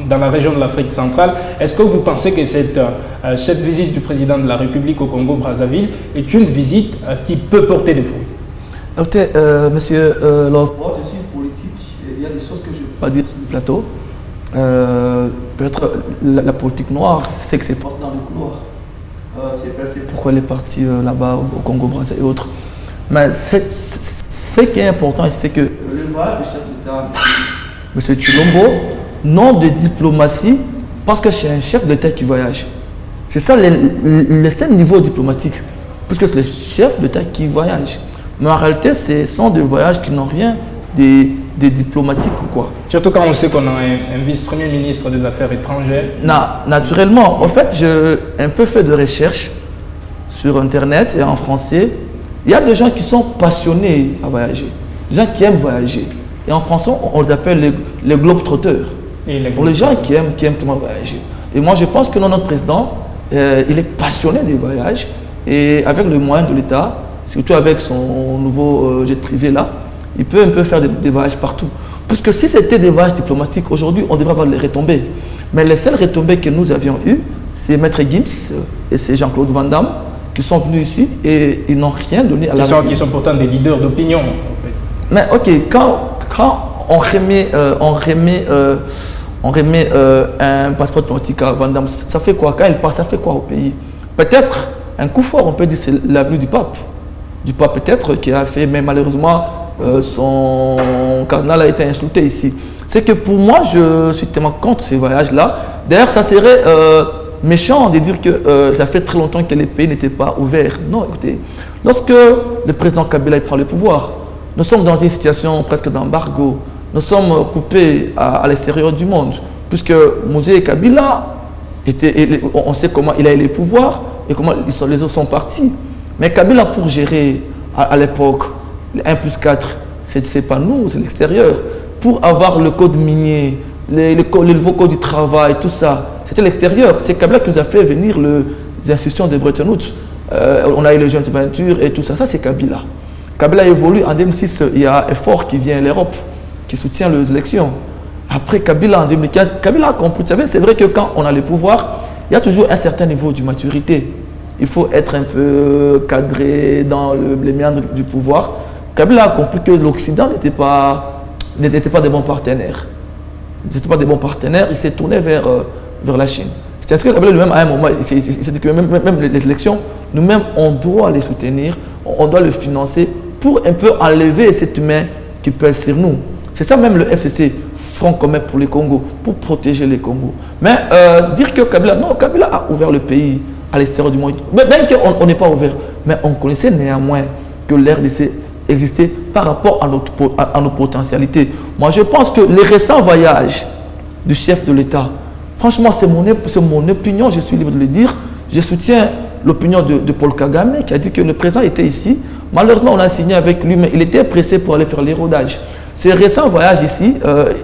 dans la région de l'Afrique centrale. Est-ce que vous pensez que cette visite du président de la République au Congo-Brazzaville est une visite qui peut porter des fruits?
Écoutez, monsieur Lopro, je suis politique. Il y a des choses que je ne peux pas dire sur le plateau. Peut-être la politique noire, c'est que c'est fort dans le couloir. C'est pourquoi elle est partie là-bas au Congo-Brazzaville et autres. Mais ce qui est important, c'est que le voyage du chef d'État, M. Tshilombo, non de diplomatie, parce que c'est un chef d'État qui voyage. C'est ça le seul niveau diplomatique, puisque c'est le chef d'État qui voyage. Mais en réalité, ce sont des voyages qui n'ont rien des diplomatiques ou quoi.
Surtout quand on sait qu'on a un vice-premier ministre des Affaires étrangères.
Naturellement. En fait, j'ai un peu fait de recherche sur Internet et en français. Il y a des gens qui sont passionnés à voyager, des gens qui aiment voyager. Et en français, on les appelle les globetrotters. Les gens qui aiment tellement voyager. Et moi, je pense que notre président, il est passionné des voyages. Et avec les moyens de l'État, surtout avec son nouveau jet privé là, il peut un peu faire des voyages partout. Parce que si c'était des voyages diplomatiques, aujourd'hui, on devrait avoir les retombées. Mais les seules retombées que nous avions eues, c'est Maître Gims et c'est Jean-Claude Van Damme qui sont venus ici et ils n'ont rien donné à la République.
Qui sont pourtant des leaders d'opinion, en fait.
Mais ok, quand on remet un passeport diplomatique à Van Damme, ça fait quoi? Quand il part, ça fait quoi au pays? Peut-être un coup fort, on peut dire, c'est l'avenue du pape. Du pape peut-être qui a fait, mais malheureusement, son cardinal a été insulté ici. C'est que pour moi, je suis tellement contre ces voyages-là. D'ailleurs, ça serait méchant de dire que ça fait très longtemps que les pays n'étaient pas ouverts. Non, écoutez, lorsque le président Kabila prend le pouvoir, nous sommes dans une situation presque d'embargo. Nous sommes coupés à l'extérieur du monde. Puisque Mouzé Kabila, on sait comment il a eu les pouvoirs et comment les autres sont partis. Mais Kabila, pour gérer à l'époque, 1+4, c'est pas nous, c'est l'extérieur. Pour avoir le code minier, les nouveaux codes du travail, tout ça, c'était l'extérieur. C'est Kabila qui nous a fait venir les institutions de Bretton Woods. On a eu les joint ventures et tout ça. Ça, c'est Kabila. Kabila évolue. En 2006, il y a Effort qui vient à l'Europe, qui soutient les élections. Après Kabila, en 2015, Kabila a compris. Vous savez, c'est vrai que quand on a le pouvoir, il y a toujours un certain niveau de maturité. il faut être un peu cadré dans les méandres du pouvoir. Kabila a compris que l'Occident n'était pas des bons partenaires. N'était pas des bons partenaires, il s'est tourné vers la Chine. C'est-à-dire que Kabila lui-même, à un moment, il s'est dit que même les élections, nous-mêmes, on doit les soutenir, on doit les financer pour un peu enlever cette main qui pèse sur nous. C'est ça même le FCC, Front commun pour les Congos, pour protéger les Congos. Mais dire que Kabila a ouvert le pays à l'extérieur du monde, même qu'on n'est pas ouvert, mais on connaissait néanmoins que l'RDC existait par rapport à nos potentialités. Moi, je pense que les récents voyages du chef de l'État, franchement, c'est mon opinion, je suis libre de le dire. Je soutiens l'opinion de Paul Kagame qui a dit que le président était ici. Malheureusement, on a signé avec lui, mais il était pressé pour aller faire l'érodage. Ces récents voyages ici,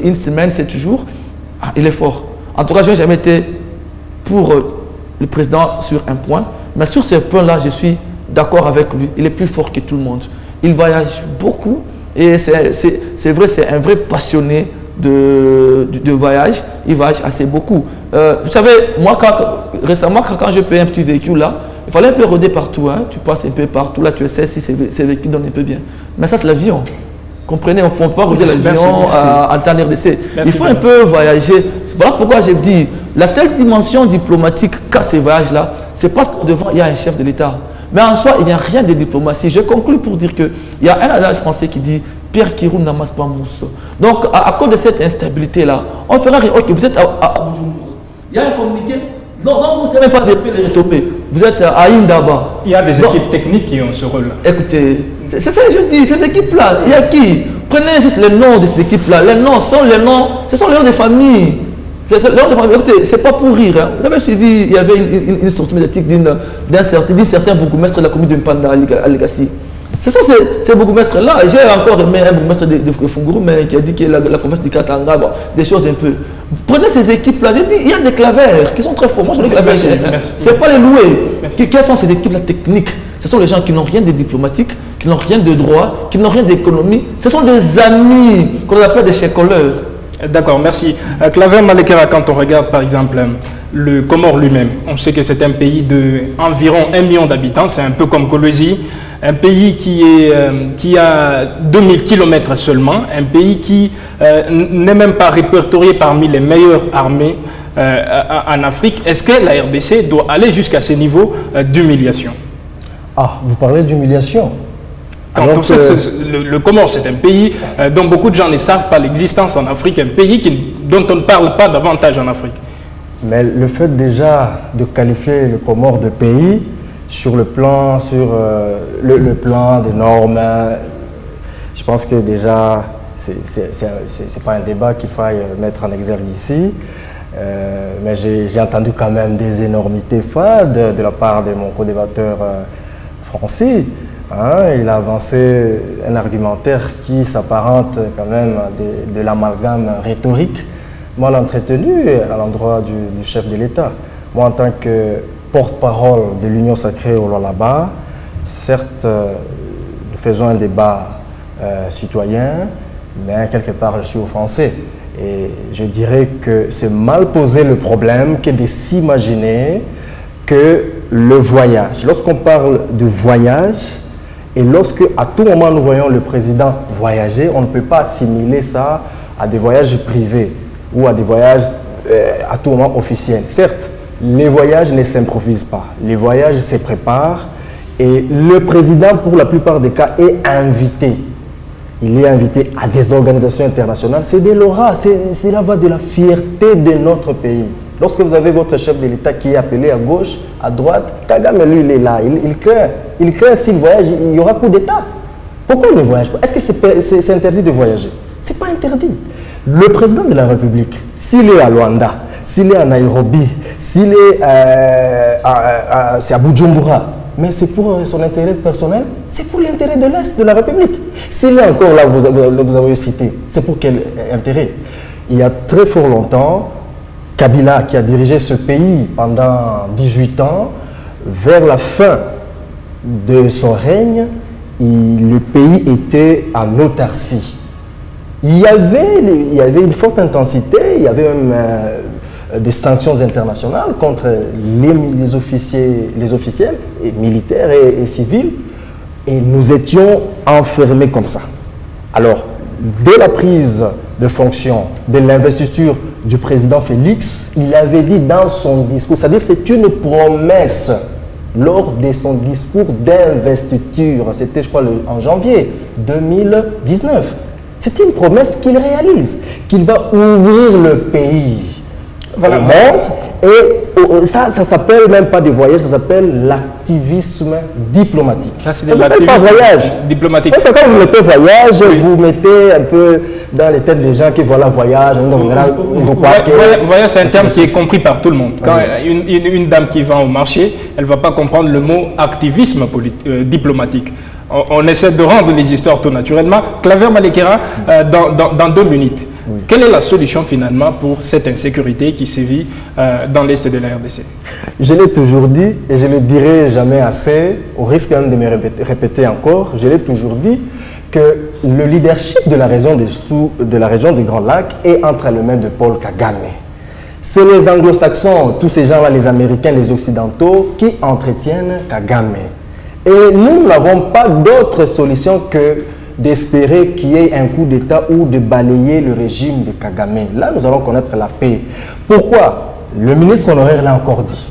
une semaine, 7 jours, il est fort. En tout cas, je n'ai jamais été pour le président sur un point, mais sur ce point-là, je suis d'accord avec lui. Il est plus fort que tout le monde. Il voyage beaucoup et c'est vrai, c'est un vrai passionné de voyage. Il voyage assez beaucoup. Vous savez, moi, récemment, quand je paye un petit véhicule là, il fallait un peu rôder partout. Hein. Tu passes un peu partout. Là, tu sais si ces véhicules donnent un peu bien. Mais ça, c'est l'avion. Comprenez, on ne peut pas rouler l'avion en temps RDC. Il faut un peu voyager. Voilà pourquoi je dis, la seule dimension diplomatique qu'a ces voyages-là, c'est parce qu'au devant, il y a un chef de l'État. Mais en soi, il n'y a rien de diplomatie. Je conclue pour dire qu'il y a un adage français qui dit « Pierre qui roule n'amasse pas mousse ». Donc, à cause de cette instabilité-là, on fera rien. Ok, vous êtes à Bujumbura. Il y a un communiqué. Non, vous ne savez même pas les retomber. Vous êtes à Indaba.
Il y a des équipes techniques qui ont ce rôle-là.
Écoutez, c'est ça que je dis, ces équipes-là, il y a qui? Prenez juste les noms de ces équipes-là. Les noms sont les noms, ce sont les noms des familles. Écoutez, c'est pas pour rire. Hein. Vous avez suivi, il y avait une sortie médiatique d'un certain bourgmestre de la commune de Mpanda à Legacy. Ce sont ces bourgmestres-là. J'ai encore aimé un bourgmestre de Funguru, mais qui a dit que la confiance du Katanga, bon, des choses un peu. Prenez ces équipes-là. J'ai dit, il y a des clavers qui sont très forts. Moi, je dis clavers. Ce n'est pas les louer. Quelles sont ces équipes-là techniques? Ce sont les gens qui n'ont rien de diplomatique, qui n'ont rien de droit, qui n'ont rien d'économie. Ce sont des amis qu'on appelle des checoleurs.
D'accord, merci. Claver Malekera, quand on regarde par exemple le Comore lui-même, on sait que c'est un pays d'environ 1 million d'habitants, c'est un peu comme Kolwezi, un pays qui a 2000 km seulement, un pays qui n'est même pas répertorié parmi les meilleures armées en Afrique. Est-ce que la RDC doit aller jusqu'à ce niveau d'humiliation?
Ah, vous parlez d'humiliation?
Quand on sait que le Comore, c'est un pays dont beaucoup de gens ne savent pas l'existence en Afrique, un pays dont on ne parle pas davantage en Afrique.
Mais le fait déjà de qualifier le Comore de pays sur le plan, le plan des normes, je pense que déjà, c'est pas un débat qu'il faille mettre en exergue ici. Mais j'ai entendu quand même des énormités fades de la part de mon co-débatteur Francis. Hein, il a avancé un argumentaire qui s'apparente quand même à de l'amalgame rhétorique mal entretenu à l'endroit du chef de l'État. Moi, en tant que porte-parole de l'Union sacrée au Lualaba, certes, nous faisons un débat citoyen, mais quelque part, je suis offensé. Et je dirais que c'est mal poser le problème que de s'imaginer que le voyage, lorsqu'on parle de voyage, et lorsque, à tout moment, nous voyons le président voyager, on ne peut pas assimiler ça à des voyages privés ou à des voyages à tout moment officiels. Certes, les voyages ne s'improvisent pas. Les voyages se préparent et le président, pour la plupart des cas, est invité. Il est invité à des organisations internationales. C'est de l'aura, c'est là-bas de la fierté de notre pays. Lorsque vous avez votre chef de l'État qui est appelé à gauche, à droite, Kagame, lui, il est là. Il craint s'il voyage, il y aura coup d'État. Pourquoi il ne voyage pas? Est-ce que c'est interdit de voyager? Ce n'est pas interdit. Le président de la République, s'il est à Luanda, s'il est à Nairobi, s'il est à Bujumbura, mais c'est pour son intérêt personnel, c'est pour l'intérêt de l'Est de la République. S'il est encore là, vous avez cité, c'est pour quel intérêt? Il y a très fort longtemps, Kabila, qui a dirigé ce pays pendant 18 ans, vers la fin de son règne, le pays était en autarcie. Il y avait une forte intensité, il y avait même des sanctions internationales contre les officiels et militaires et civils, et nous étions enfermés comme ça. Alors, dès la prise de fonction, de l'investiture du président Félix, il avait dit dans son discours, c'est-à-dire c'est une promesse lors de son discours d'investiture, c'était je crois en janvier 2019. C'est une promesse qu'il réalise, qu'il va ouvrir le pays
voilà.
aux ventes. Et ça s'appelle même pas des voyages, ça s'appelle l'activisme diplomatique.
Ça
s'appelle pas voyage.
Diplomatique.
Quand vous mettez voyage, oui. Vous mettez un peu dans les têtes des gens qui voilà voyage.
Voyage, c'est un terme qui est compris par tout le monde. Quand une dame qui va au marché, elle ne va pas comprendre le mot activisme diplomatique. On essaie de rendre les histoires tout naturellement. Claver Malekera, dans 2 minutes. Oui. Quelle est la solution finalement pour cette insécurité qui sévit dans l'Est de la RDC?
Je l'ai toujours dit et je ne le dirai jamais assez, au risque de me répéter encore, je l'ai toujours dit que le leadership de la région des Grands Lacs est entre les mains de Paul Kagame. C'est les anglo-saxons, tous ces gens-là, les Américains, les Occidentaux, qui entretiennent Kagame. Et nous n'avons pas d'autre solution que d'espérer qu'il y ait un coup d'État ou de balayer le régime de Kagame. Là, nous allons connaître la paix. Pourquoi? Le ministre honoraire l'a encore dit.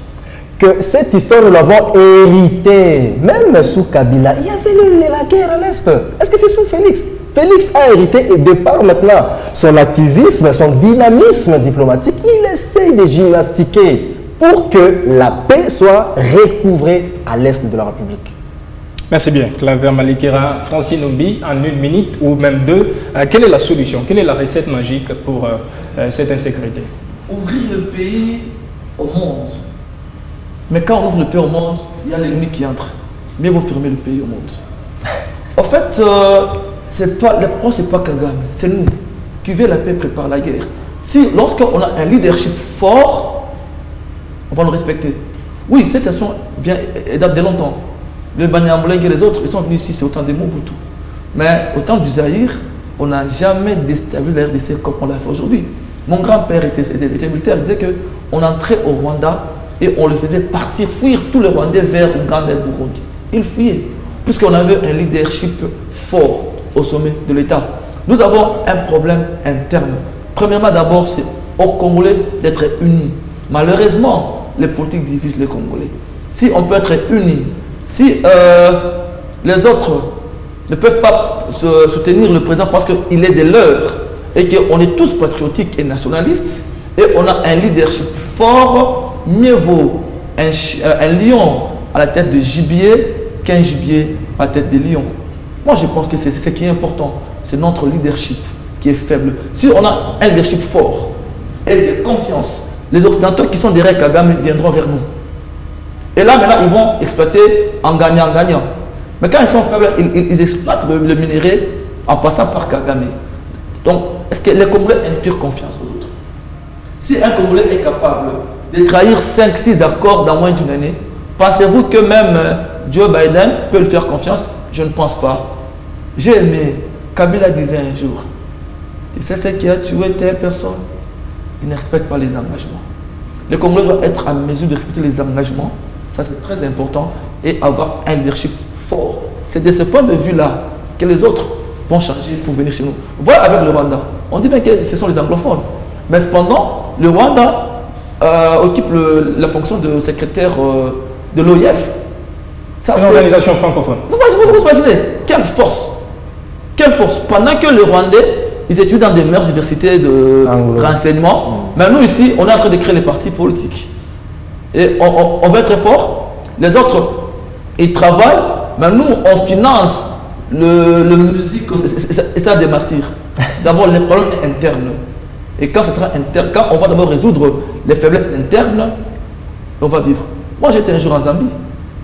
Que cette histoire, nous l'avons héritée. Même sous Kabila, il y avait la guerre à l'Est. Est-ce que c'est sous Félix? Félix a hérité et de par maintenant son activisme, son dynamisme diplomatique, il essaye de gymnastiquer pour que la paix soit recouvrée à l'Est de la République.
Merci bien. Claver Malekera, Francine Numbi, en 1 minute ou même 2, quelle est la solution? Quelle est la recette magique pour cette insécurité?
Ouvrir le pays au monde. Mais quand on ouvre le pays au monde, il y a l'ennemi qui entre. Mais vous fermez le pays au monde. En fait, le problème, ce n'est pas Kagame, c'est nous. Qui veut la paix prépare la guerre. Lorsqu'on a un leadership fort, on va le respecter. Oui, cette situation date de longtemps. Le Banyamulenge et les autres, ils sont venus ici, c'est autant de Mobutu. Mais au temps du Zaïre, on n'a jamais déstabilisé la RDC comme on l'a fait aujourd'hui. Mon grand-père était militaire, il disait qu'on entrait au Rwanda et on le faisait partir, fuir tous les Rwandais vers Ouganda et Burundi. Ils fuyaient, puisqu'on avait un leadership fort au sommet de l'État. Nous avons un problème interne. Premièrement, d'abord, c'est aux Congolais d'être unis. Malheureusement, les politiques divisent les Congolais. Si on peut être unis, si les autres ne peuvent pas soutenir le président parce qu'il est de leur et qu'on est tous patriotiques et nationalistes et on a un leadership fort, mieux vaut un lion à la tête de gibier qu'un gibier à la tête de lion. Moi, je pense que c'est ce qui est important. C'est notre leadership qui est faible. Si on a un leadership fort et de confiance, les Occidentaux qui sont derrière Kagame viendront vers nous. Et là, maintenant, ils vont exploiter en gagnant. Mais quand ils sont faibles, ils exploitent le minerai en passant par Kagame. Donc, est-ce que les Congolais inspirent confiance aux autres? Si un Congolais est capable de trahir 5-6 accords dans moins d'une année, pensez-vous que même Joe Biden peut le faire confiance? Je ne pense pas. J'ai aimé, Kabila disait un jour, tu sais ce qui a tué telle personne? Il ne respecte pas les engagements. Les Congolais doivent être en mesure de respecter les engagements. Ça, c'est très important. Et avoir un leadership fort. C'est de ce point de vue-là que les autres vont changer pour venir chez nous. Voilà avec le Rwanda. On dit bien que ce sont les anglophones. Mais cependant, le Rwanda occupe la fonction de secrétaire de l'OIF.
Une organisation francophone.
Vous imaginez, quelle force. Quelle force. Pendant que les Rwandais, ils étudient dans des meilleures universités de renseignement. Mais nous, ici, on est en train de créer les partis politiques. Et on va être très fort. Les autres, ils travaillent, mais nous, on finance le musique. Et ça des martyrs. D'abord, les problèmes internes. Et quand ce sera interne, quand on va d'abord résoudre les faiblesses internes, on va vivre. Moi, j'étais un jour en Zambie.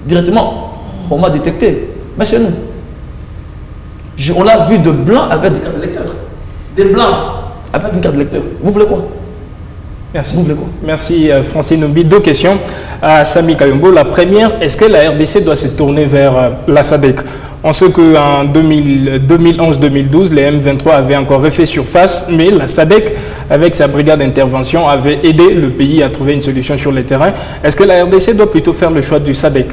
Directement, on m'a détecté. Mais chez nous, on a vu de blancs avec des cartes de lecteur. Des blancs avec une carte de lecteur. Vous voulez quoi?
Merci. Vous voulez quoi? Merci Francine Numbi. 2 questions à Sami Kayombo. La première, est-ce que la RDC doit se tourner vers la SADC? On sait qu'en 2011-2012, les M23 avaient encore refait surface, mais la SADC, avec sa brigade d'intervention, avait aidé le pays à trouver une solution sur le terrain. Est-ce que la RDC doit plutôt faire le choix du SADC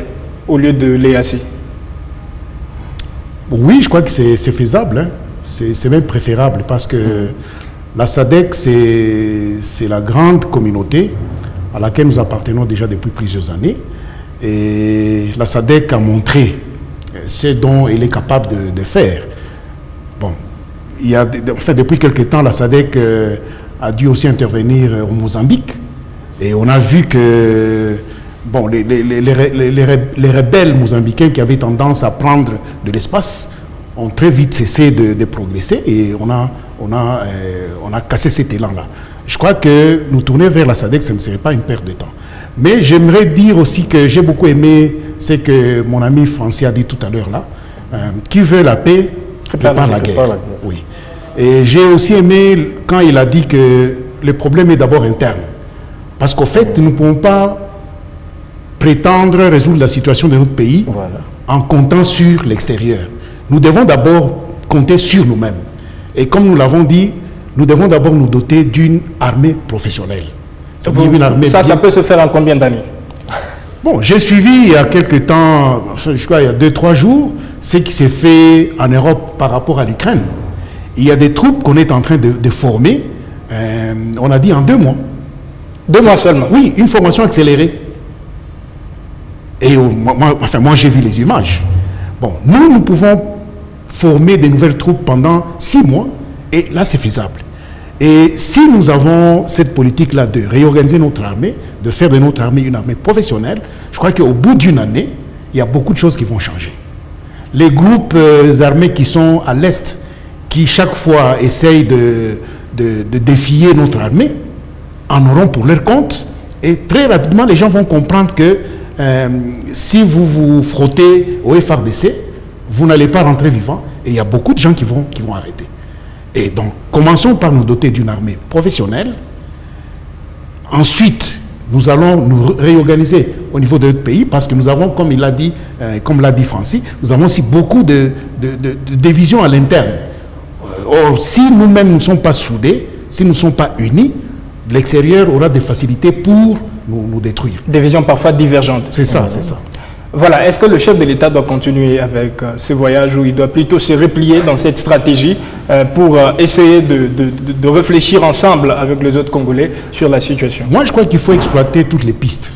au lieu de l'EAC?
Oui, je crois que c'est faisable. Hein. C'est même préférable parce que la SADC, c'est la grande communauté à laquelle nous appartenons déjà depuis plusieurs années. Et la SADC a montré ce dont elle est capable de faire. Bon, en fait, depuis quelque temps, la SADC a dû aussi intervenir au Mozambique. Et on a vu que bon, les rebelles mozambicains qui avaient tendance à prendre de l'espace ont très vite cessé de progresser et on a cassé cet élan-là. Je crois que nous tourner vers la SADC, ce ne serait pas une perte de temps. Mais j'aimerais dire aussi que j'ai beaucoup aimé ce que mon ami Francis a dit tout à l'heure là. Qui veut la paix, prépare la guerre. Oui. Et j'ai aussi aimé quand il a dit que le problème est d'abord interne. Parce qu'au fait, nous ne pouvons pas prétendre résoudre la situation de notre pays en comptant sur l'extérieur. Nous devons d'abord compter sur nous-mêmes. Et comme nous l'avons dit, nous devons d'abord nous doter d'une armée professionnelle.
Ça peut se faire en combien d'années?
Bon, j'ai suivi il y a quelques temps, je crois il y a 2-3 jours, ce qui s'est fait en Europe par rapport à l'Ukraine. Il y a des troupes qu'on est en train de former, on a dit en 2 mois.
2 mois seulement?
Oui, une formation accélérée. Et moi j'ai vu les images. Bon, nous pouvons former des nouvelles troupes pendant 6 mois, et là c'est faisable. Et si nous avons cette politique-là de réorganiser notre armée, de faire de notre armée une armée professionnelle, je crois qu'au bout d'une année, il y a beaucoup de choses qui vont changer. Les groupes armés qui sont à l'Est, qui chaque fois essayent de défier notre armée, en auront pour leur compte. Et très rapidement, les gens vont comprendre que si vous vous frottez au FARDC, vous n'allez pas rentrer vivant. Et il y a beaucoup de gens qui vont arrêter. Et donc, commençons par nous doter d'une armée professionnelle. Ensuite, nous allons nous réorganiser au niveau de notre pays parce que nous avons, comme l'a dit Francis, nous avons aussi beaucoup de divisions à l'interne. Or, si nous-mêmes ne sommes pas soudés, si nous ne sommes pas unis, l'extérieur aura des facilités pour nous détruire.
Des visions parfois divergentes.
C'est ça, c'est ça.
Voilà, est-ce que le chef de l'État doit continuer avec ce voyage ou il doit plutôt se replier dans cette stratégie pour essayer de réfléchir ensemble avec les autres Congolais sur la situation?
Moi, je crois qu'il faut exploiter toutes les pistes.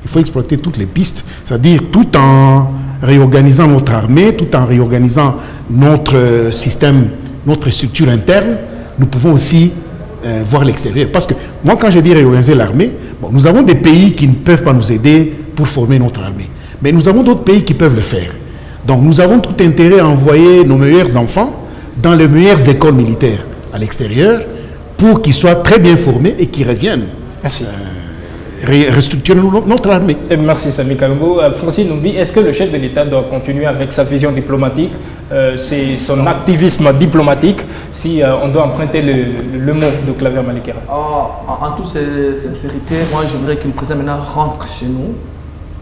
Il faut exploiter toutes les pistes, c'est-à-dire tout en réorganisant notre armée, tout en réorganisant notre système, notre structure interne, nous pouvons aussi voir l'extérieur. Parce que moi, quand j'ai dit réorganiser l'armée, bon, nous avons des pays qui ne peuvent pas nous aider pour former notre armée. Mais nous avons d'autres pays qui peuvent le faire. Donc nous avons tout intérêt à envoyer nos meilleurs enfants dans les meilleures écoles militaires à l'extérieur pour qu'ils soient très bien formés et qu'ils reviennent.
Merci.
Restructurer notre armée.
Et merci Samy Kayombo. Francis Numbi, est-ce que le chef de l'État doit continuer avec sa vision diplomatique, c'est son activisme diplomatique, si on doit emprunter le mot de Claver Malekera?
En toute sincérité, moi j'aimerais que le président maintenant rentre chez nous.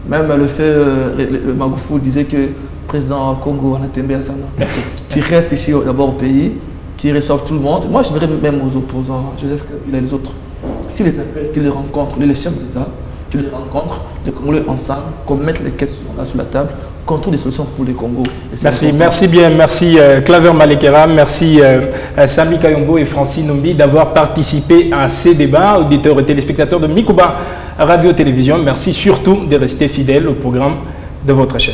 Même le fait, le Magoufoul disait que le président Congo, Anatembe Asana, tu restes ici d'abord au pays, tu reçois tout le monde. Moi, je dirais même aux opposants, Joseph Kabila et les autres, s'ils les appellent, qu'ils les rencontrent, les chefs d'État, qu'ils les rencontrent, les Congolais ensemble, qu'on mette les questions là sur la table, qu'on trouve des solutions pour les Congos.
Merci, merci bien, merci Claver Malekera, merci Samy Kayombo et Francis Numbi d'avoir participé à ces débats, auditeurs et téléspectateurs de Mikuba Radio-Télévision. Merci surtout de rester fidèles au programme de votre chaîne.